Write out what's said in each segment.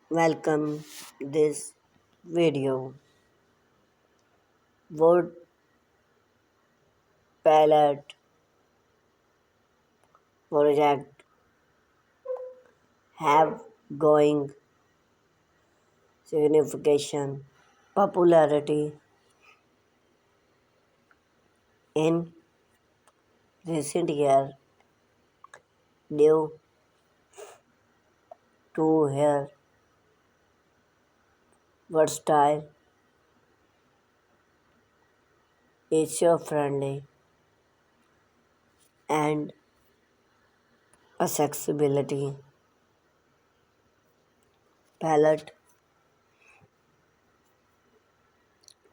Welcome this video. Wood pallet project have growing significant popularity in recent years due to their versatile, user-friendly, and accessibility. Pallet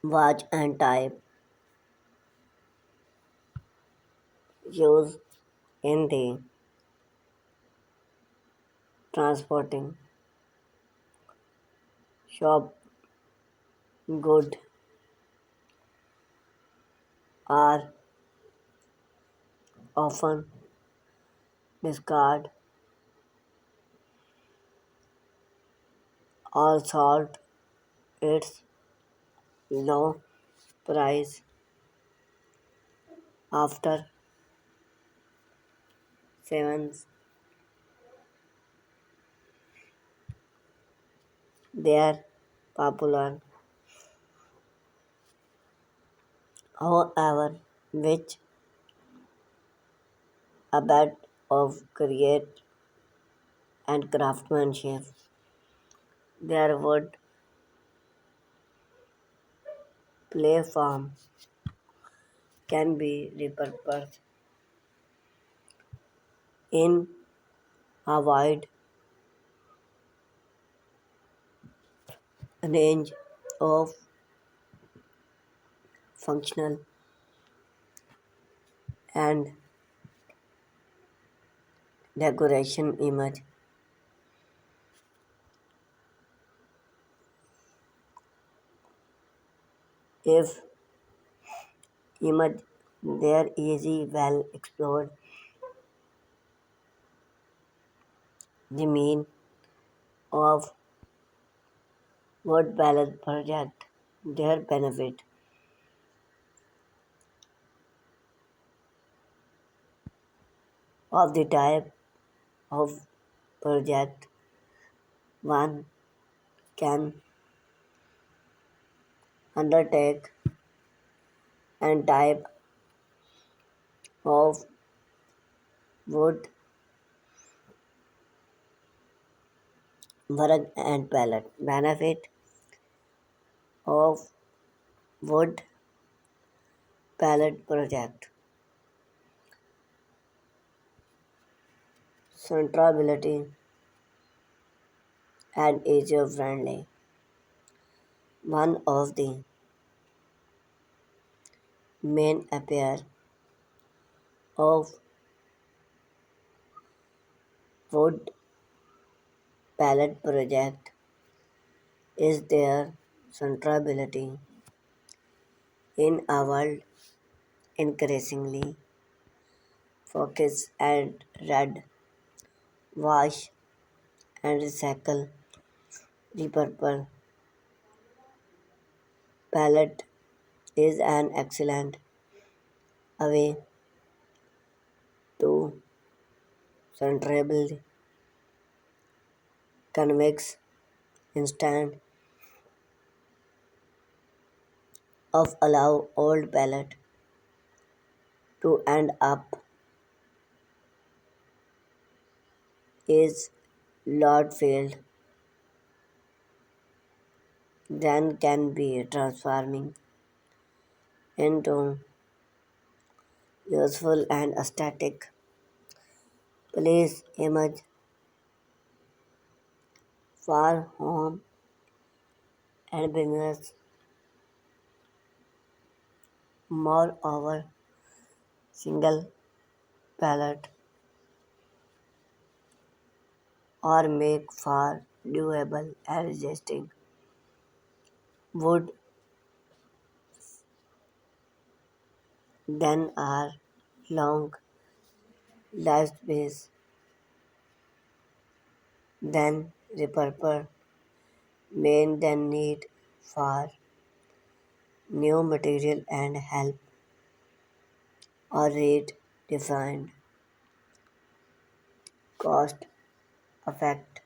watch and type used in the transporting shop good are often discarded or sold its low price after sevens. They are popular, however, which a bit of create and craftsmanship. Their wood platform can be repurposed in a wide range of functional and decoration image. If image there easy well explored the mean of wood balance project, their benefit of the type of project one can undertake and type of wood work and pallet. Benefit of wood pallet project. Centrability and user friendly. One of the main appeal of wood pallet project is their centrability in a world increasingly focused and red, wash and recycle. Repurpose pallet is an excellent way to centrably convex instead of allow old pallet to end up is lot field then can be transforming into useful and aesthetic place image for home and business. Moreover, single pallet or make for durable and resisting wood than are long lifespan than repurposed main than need for new material and help or rate defined cost effect.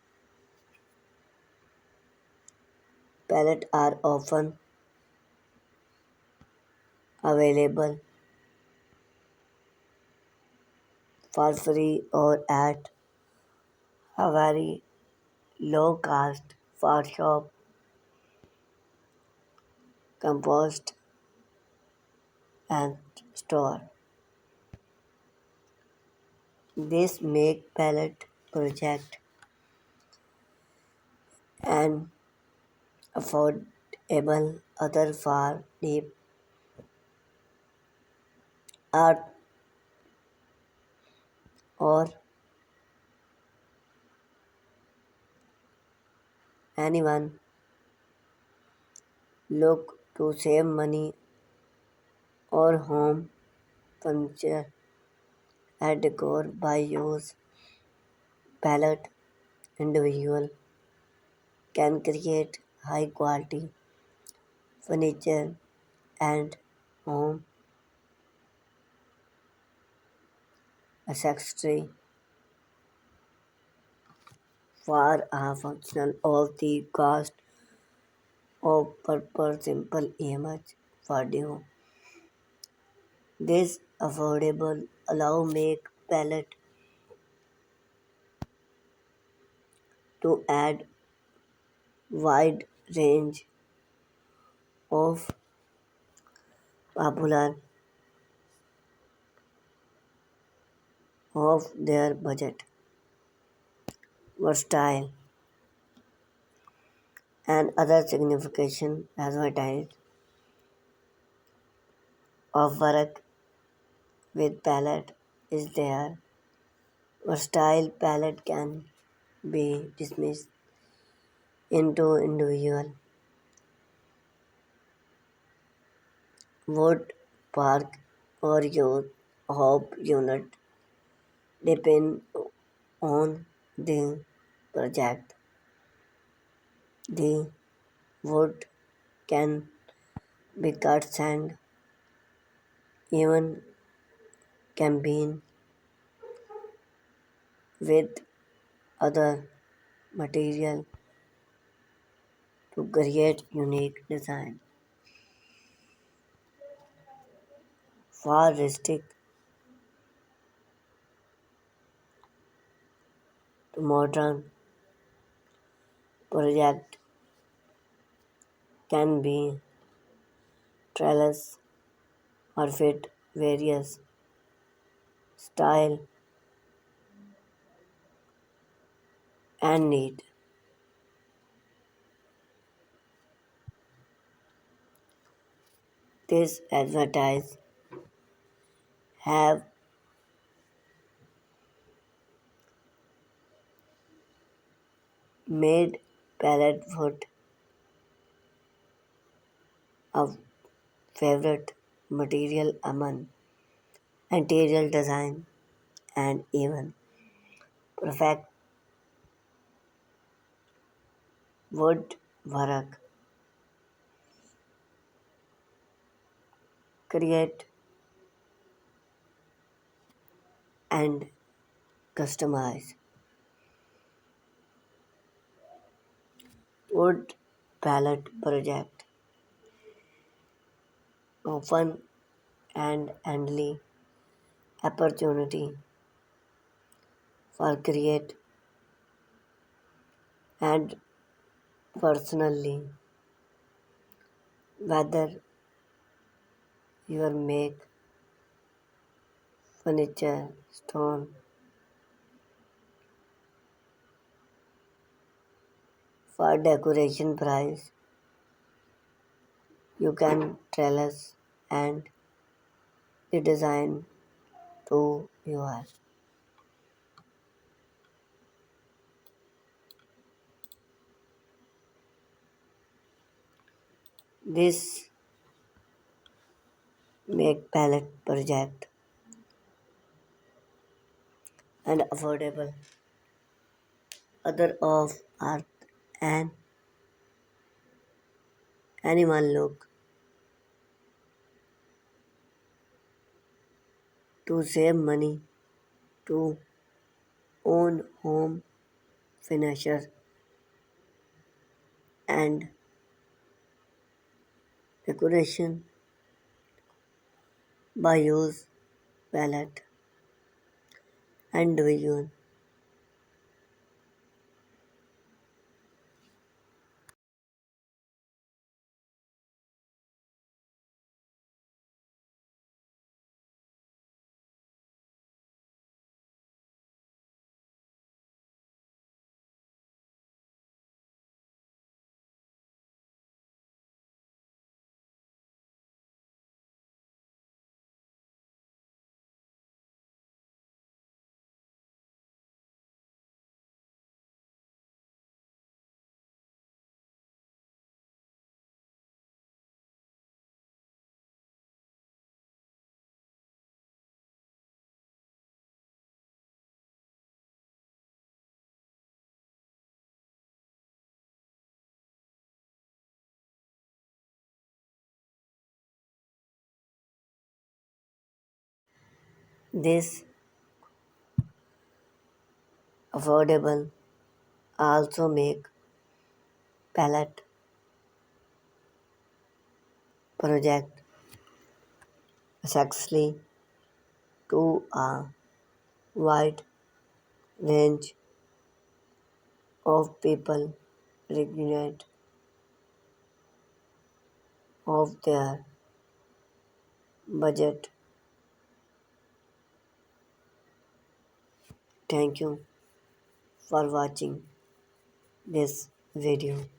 Pallets are often available for free or at a very low cost for shop, compost and store. This make pallet project and affordable other for deep art or anyone look to save money or home furniture at decor by use pallet individual can create high quality furniture and home accessory for a functional of the cost of per simple image for due. This affordable allow make palette to add wide range of popular of their budget, versatile and other signification advertised of work with palette is there. Versatile palette can be dismissed into individual wood, park or youth hope unit depend on the project. The wood can be cut and even combined with other material to create unique design. For rustic to modern project can be trellis or fit various style and need. This advertise have made pallet wood a favorite material among interior design and even perfect woodwork create and customize wood pallet project often and endly opportunity for create and personally whether you make furniture stone for decoration price you can trellis and the design to your this make pallet project and affordable other of art and animal look to save money to own home finisher and decoration by use palette and division. This affordable also make palette project accessible to a wide range of people regardless of their budget. Thank you for watching this video.